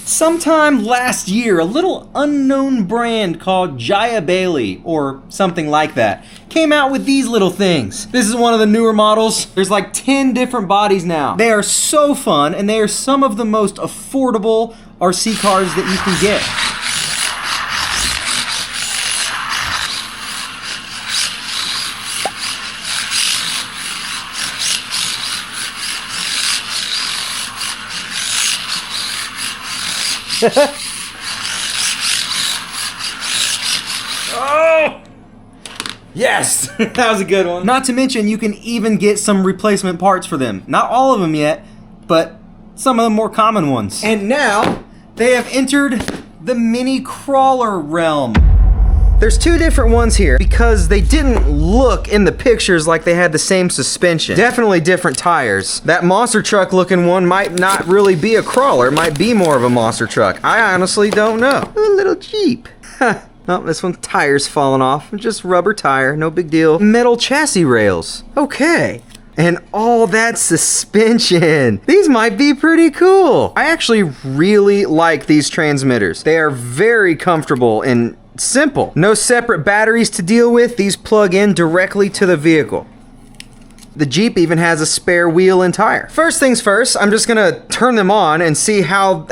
Sometime last year, a little unknown brand called Gaia Bailey, or something like that, came out with these little things. This is one of the newer models. There's like 10 different bodies now. They are so fun, and they are some of the most affordable RC cars that you can get. Oh! Yes! That was a good one. Not to mention, you can even get some replacement parts for them. Not all of them yet, but some of the more common ones. And now, they have entered the mini crawler realm. There's two different ones here because they didn't look in the pictures like they had the same suspension. Definitely different tires. That monster truck looking one might not really be a crawler, it might be more of a monster truck. I honestly don't know. A little Jeep. Oh, this one's tire's falling off. Just rubber tire, no big deal. Metal chassis rails. Okay. And all that suspension. These might be pretty cool. I actually really like these transmitters. They are very comfortable and simple. No separate batteries to deal with. These plug in directly to the vehicle. The Jeep even has a spare wheel and tire. First things first, I'm just gonna turn them on and see how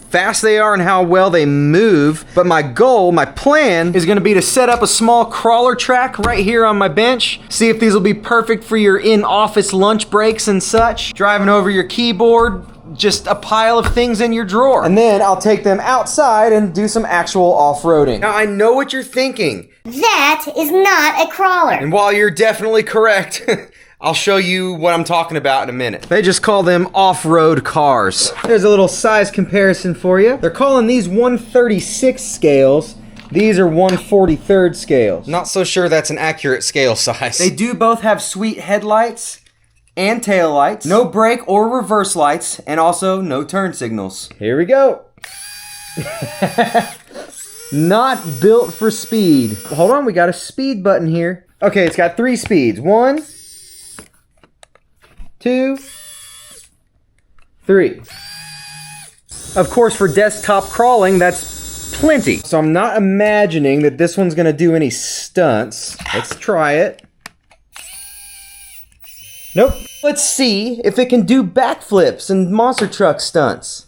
fast they are and how well they move. But my goal, my plan, is gonna be to set up a small crawler track right here on my bench. See if these will be perfect for your in-office lunch breaks and such. Driving over your keyboard, just a pile of things in your drawer. And then I'll take them outside and do some actual off-roading. Now I know what you're thinking. That is not a crawler. And while you're definitely correct, I'll show you what I'm talking about in a minute. They just call them off-road cars. There's a little size comparison for you. They're calling these 1/36 scales. These are 1/43 scales. Not so sure that's an accurate scale size. They do both have sweet headlights and tail lights, no brake or reverse lights, and also no turn signals. Here we go. Not built for speed. Hold on, we got a speed button here. Okay, it's got 3 speeds. 1, 2, 3. Of course, for desktop crawling, that's plenty. So I'm not imagining that this one's gonna do any stunts. Let's try it. Nope. Let's see if it can do backflips and monster truck stunts.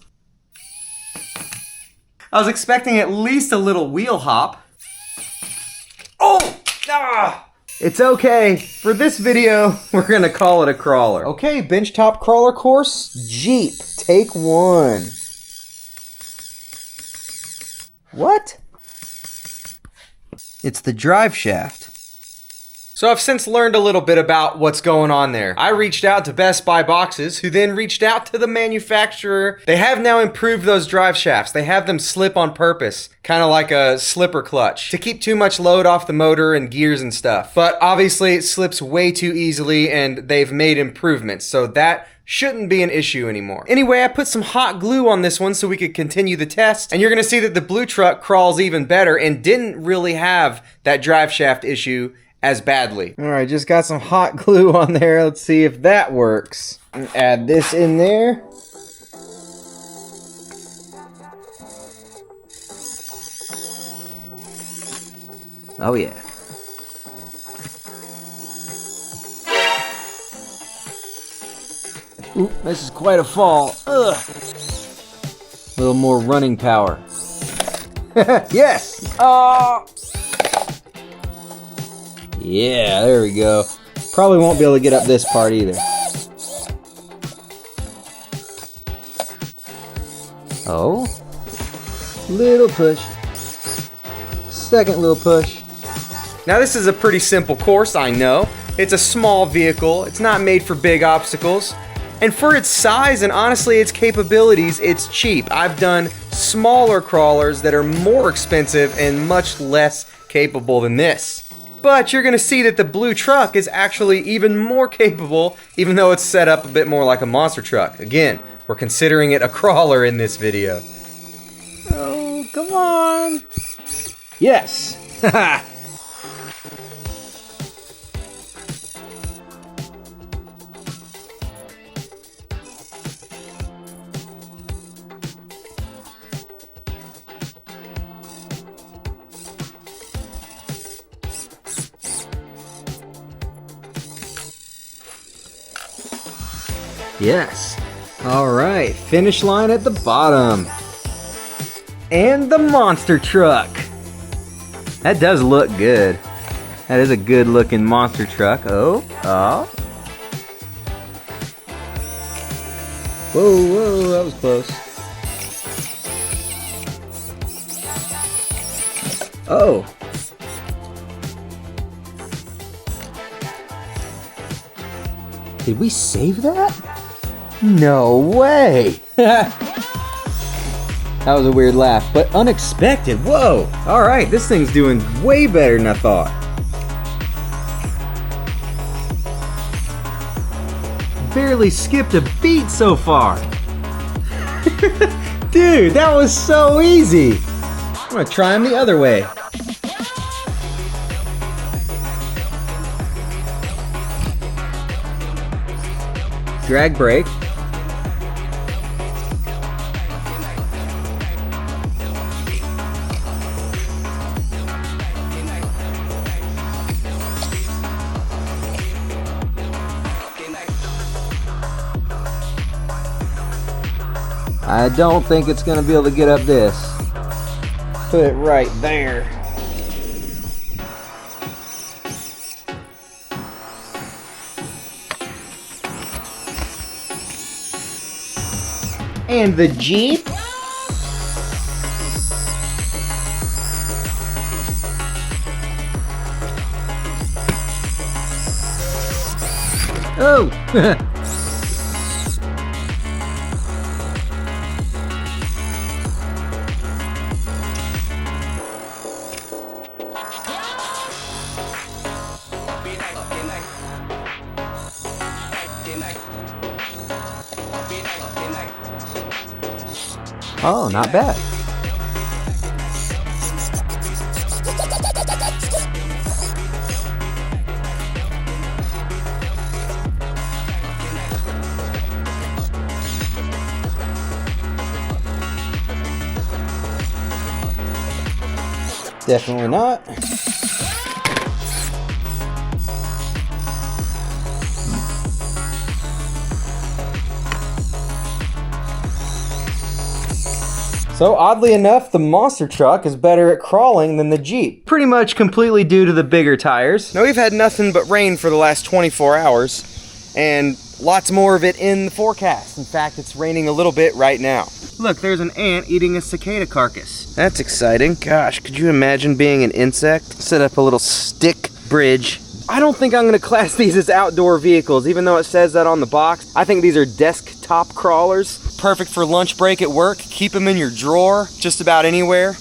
I was expecting at least a little wheel hop. Oh! Ah! It's okay. For this video, we're gonna call it a crawler. Okay, benchtop crawler course, Jeep, take 1. What? It's the drive shaft. So I've since learned a little bit about what's going on there. I reached out to Best Buy Boxes, who then reached out to the manufacturer. They have now improved those drive shafts. They have them slip on purpose, kind of like a slipper clutch, to keep too much load off the motor and gears and stuff. But obviously it slips way too easily, and they've made improvements, so that shouldn't be an issue anymore. Anyway, I put some hot glue on this one so we could continue the test, and you're gonna see that the blue truck crawls even better and didn't really have that drive shaft issue as badly. All right, just got some hot glue on there. Let's see if that works. Add this in there. Oh yeah. Ooh, this is quite a fall. Ugh. A little more running power. Yes! Oh! Yeah, there we go. Probably won't be able to get up this part either. Oh. Little push. Second little push. Now this is a pretty simple course, I know. It's a small vehicle. It's not made for big obstacles. And for its size and honestly its capabilities, it's cheap. I've done smaller crawlers that are more expensive and much less capable than this. But you're gonna see that the blue truck is actually even more capable, even though it's set up a bit more like a monster truck. Again, we're considering it a crawler in this video. Oh, come on. Yes. Haha. Yes. All right, finish line at the bottom. And the monster truck. That does look good. That is a good looking monster truck. Oh. Whoa, that was close. Oh. Did we save that? No way. That was a weird laugh, but unexpected. Whoa. All right, this thing's doing way better than I thought. Barely skipped a beat so far. Dude, that was so easy. I'm gonna try them the other way. Drag brake. I don't think it's gonna be able to get up this. Put it right there. And the Jeep. Oh! Oh, not bad. Definitely not. So oddly enough, the monster truck is better at crawling than the Jeep. Pretty much completely due to the bigger tires. Now we've had nothing but rain for the last 24 hours and lots more of it in the forecast. In fact, it's raining a little bit right now. Look, there's an ant eating a cicada carcass. That's exciting. Gosh, could you imagine being an insect? Set up a little stick bridge. I don't think I'm gonna class these as outdoor vehicles, even though it says that on the box. I think these are desktop crawlers. Perfect for lunch break at work. Keep them in your drawer, just about anywhere.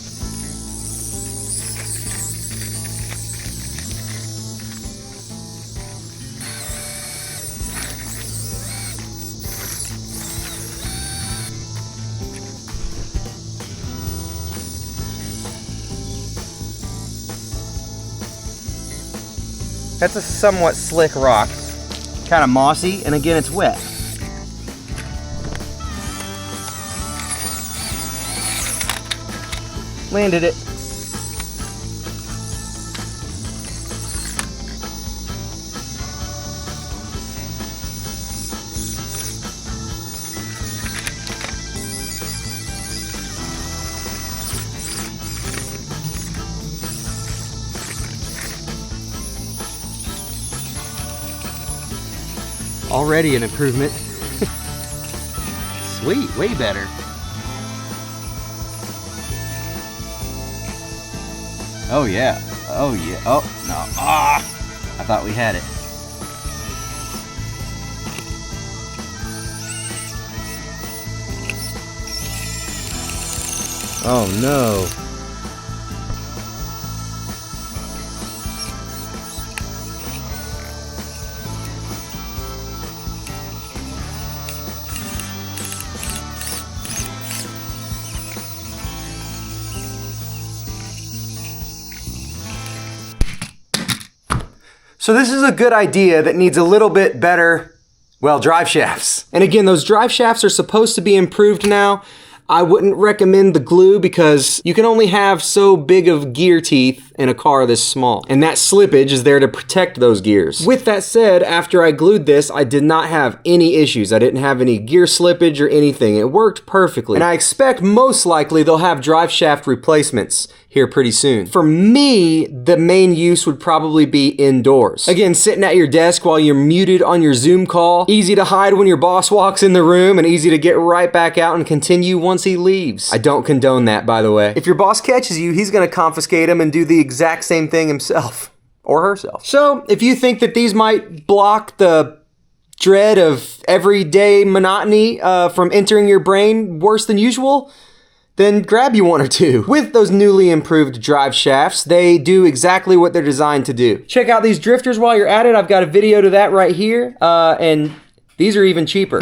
That's a somewhat slick rock. Kind of mossy, and again, it's wet. Landed it. Already an improvement. Sweet, way better. Oh yeah, oh yeah, oh no, I thought we had it. Oh no. So this is a good idea that needs a little bit better, well, drive shafts. And again, those drive shafts are supposed to be improved now. I wouldn't recommend the glue because you can only have so big of gear teeth in a car this small. And that slippage is there to protect those gears. With that said, after I glued this, I did not have any issues. I didn't have any gear slippage or anything. It worked perfectly. And I expect most likely they'll have drive shaft replacements here pretty soon. For me, the main use would probably be indoors. Again, sitting at your desk while you're muted on your Zoom call. Easy to hide when your boss walks in the room and easy to get right back out and continue once he leaves. I don't condone that, by the way. If your boss catches you, he's gonna confiscate him and do the exact same thing himself. Or herself. So, if you think that these might block the dread of everyday monotony from entering your brain worse than usual, then grab you one or two. With those newly improved drive shafts, they do exactly what they're designed to do. Check out these drifters while you're at it. I've got a video to that right here, and these are even cheaper.